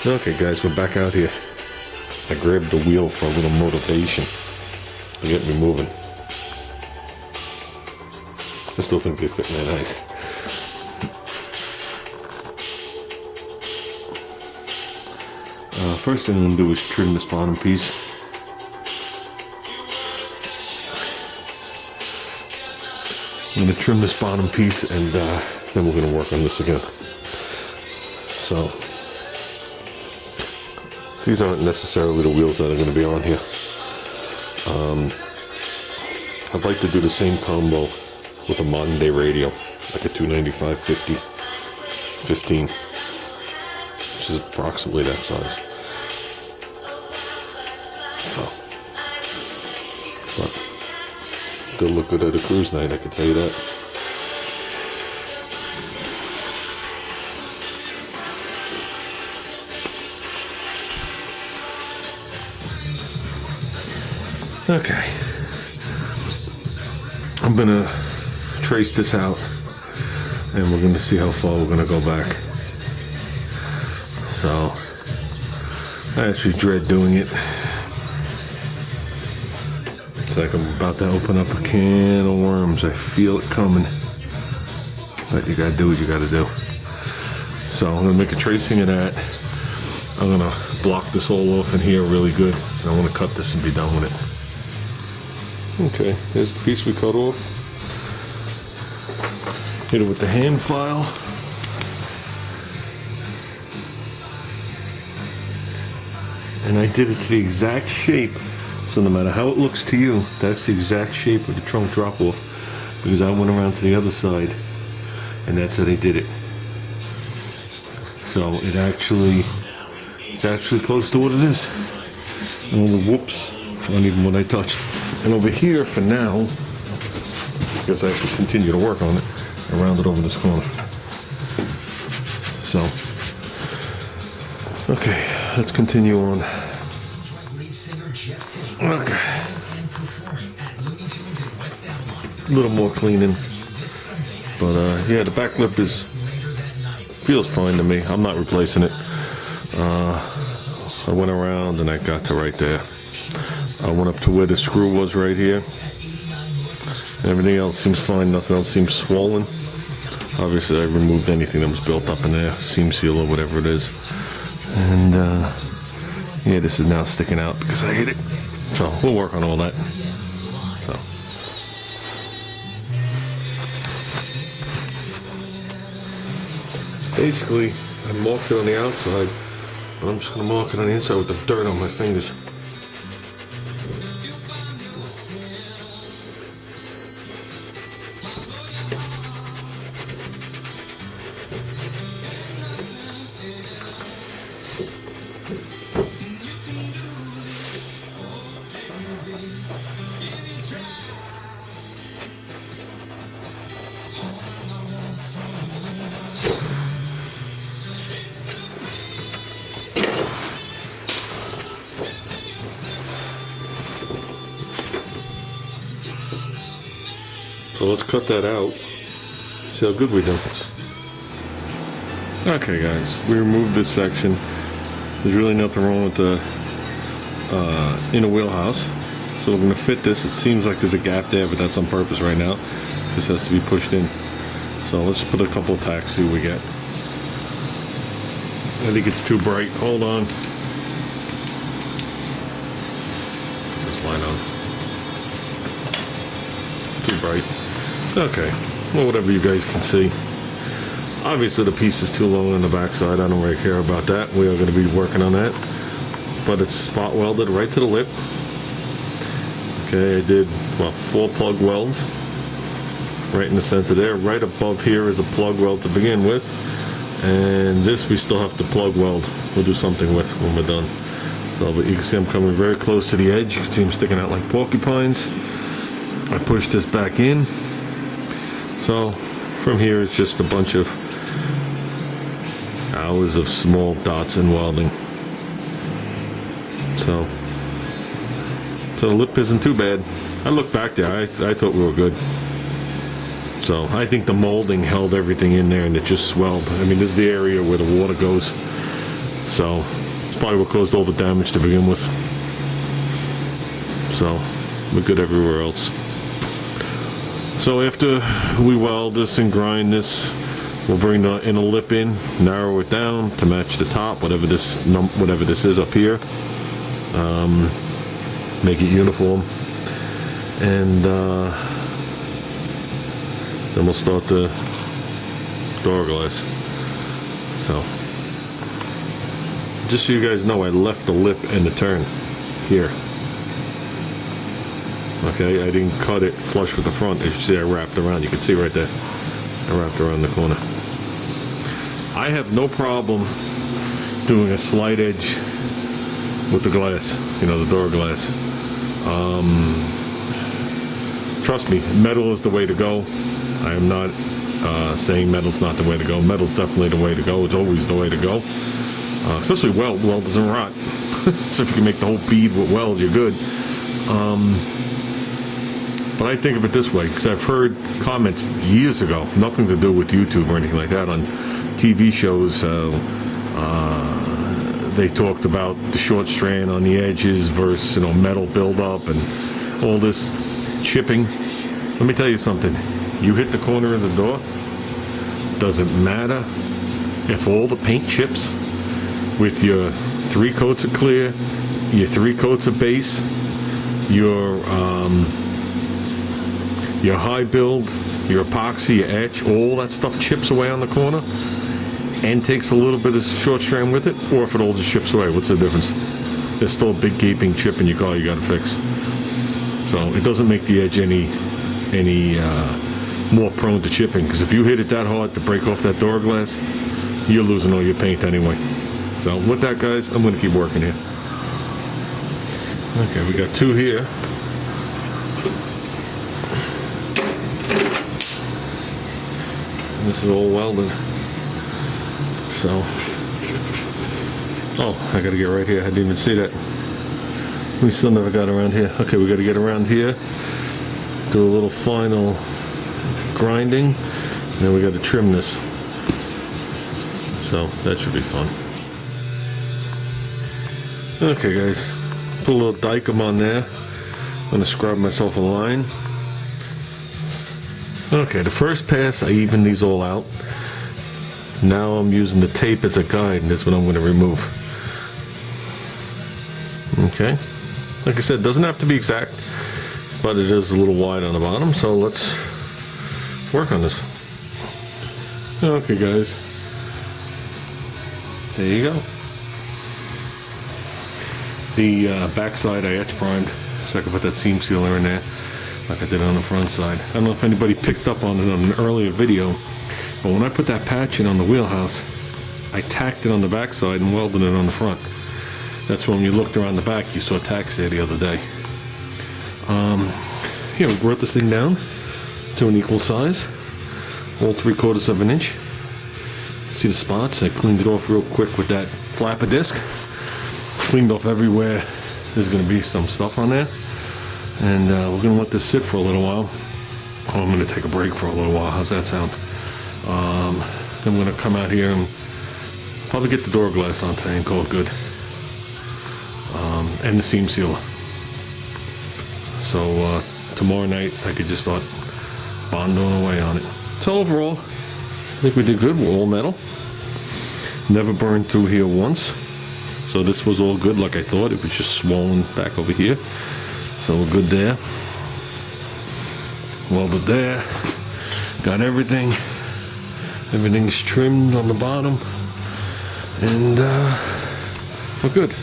Okay guys, we're back out here. I grabbed the wheel for a little motivation to get me moving. I still think they fit me nice. First thing I'm going to do is trim this bottom piece. I'm going to trim this bottom piece and then we're going to work on this again. So, these aren't necessarily the wheels that are going to be on here. I'd like to do the same combo with a modern day radio, like a 295 50 15, which is approximately that size. So, but they'll look good at a cruise night, I can tell you that. Okay, I'm gonna trace this out and we're gonna see how far we're gonna go back. So I actually dread doing it. It's like I'm about to open up a can of worms. I feel it coming, but you gotta do what you gotta do. So I'm gonna make a tracing of that. I'm gonna block this all off in here really good, and I want to cut this and be done with it. Okay, here's the piece we cut off. Hit it with the hand file. And I did it to the exact shape, so no matter how it looks to you, that's the exact shape of the trunk drop off, because I went around to the other side and that's how they did it. So it's actually close to what it is. And all the whoops on even what I touched. And over here for now, because I have to continue to work on it, I rounded over this corner. So, okay, let's continue on. Okay. A little more cleaning. But yeah, the back lip feels fine to me. I'm not replacing it. I went around and I got to right there. I went up to where the screw was right here. Everything else seems fine, nothing else seems swollen. Obviously I removed anything that was built up in there, seam seal or whatever it is. And yeah, this is now sticking out because I hit it. So we'll work on all that. So. Basically, I marked it on the outside, but I'm just going to mark it on the inside with the dirt on my fingers. So let's cut that out, see how good we do. Okay guys, we removed this section. There's really nothing wrong with the inner wheelhouse. So we're going to fit this. It seems like there's a gap there, but that's on purpose right now. This has to be pushed in. So let's put a couple of tacks, see what we get. I think it's too bright. Hold on. Put this light on. Too bright. Okay, well, whatever you guys can see. Obviously the piece is too long on the backside. I don't really care about that. We are going to be working on that. But it's spot welded right to the lip. Okay, I did, well, 4 plug welds right in the center there. Right above here is a plug weld to begin with. And this we still have to plug weld. We'll do something with when we're done. So, but you can see I'm coming very close to the edge. You can see them sticking out like porcupines. I push this back in. So from here it's just a bunch of hours of small dots and welding. So the lip isn't too bad. I look back there, I thought we were good. So I think the molding held everything in there and it just swelled. I mean, this is the area where the water goes. So it's probably what caused all the damage to begin with. So we're good everywhere else. So after we weld this and grind this, we'll bring the inner lip in, narrow it down to match the top, whatever this is up here. Make it uniform, and then we'll start the door glass. So just so you guys know, I left the lip and the turn here. Okay, I didn't cut it flush with the front. As you see, I wrapped around. You can see right there. I wrapped around the corner. I have no problem doing a slight edge with the glass, you know, the door glass. Trust me, metal is the way to go. I am not saying metal's not the way to go. Metal's definitely the way to go. It's always the way to go. Especially weld. Weld doesn't rot. So if you can make the whole bead with weld, you're good. But I think of it this way, because I've heard comments years ago, nothing to do with YouTube or anything like that, on TV shows. They talked about the short strand on the edges versus, you know, metal buildup and all this chipping. Let me tell you something. You hit the corner of the door, doesn't matter if all the paint chips with your 3 coats of clear, your 3 coats of base, your high build, your epoxy, your etch, all that stuff chips away on the corner and takes a little bit of short strand with it, or if it all just chips away. What's the difference? There's still a big gaping chip in your car you got to fix. So it doesn't make the edge any more prone to chipping, because if you hit it that hard to break off that door glass, you're losing all your paint anyway. So with that, guys, I'm going to keep working here. Okay, we got 2 here. This is all welded. So, oh, I gotta get right here. I didn't even see that. We still never got around here. Okay, we gotta get around here, do a little final grinding, and then we gotta trim this. So that should be fun. Okay, guys, put a little Dykem on there. I'm gonna scrub myself a line. Okay, the first pass I evened these all out. Now I'm using the tape as a guide, and that's what I'm going to remove. Okay, like I said, it doesn't have to be exact, but it is a little wide on the bottom, so let's work on this. Okay, guys, there you go. The backside I etch primed, so I can put that seam sealer in there like I did on the front side. I don't know if anybody picked up on it on an earlier video, but when I put that patch in on the wheelhouse, I tacked it on the backside and welded it on the front. That's when you looked around the back, you saw tacks there the other day. Here, we brought this thing down to an equal size, all 3/4 of an inch. See the spots? I cleaned it off real quick with that flapper disc. Cleaned off everywhere. There's going to be some stuff on there. And we're going to let this sit for a little while. Oh, I'm going to take a break for a little while. How's that sound? Then I'm going to come out here and probably get the door glass on today and call it good. And the seam sealer. So tomorrow night I could just start bonding away on it. So overall, I think we did good. We're all metal. Never burned through here once. So this was all good like I thought. It was just swollen back over here. So we're good there. Welded there. Got everything. Everything's trimmed on the bottom. And we're good.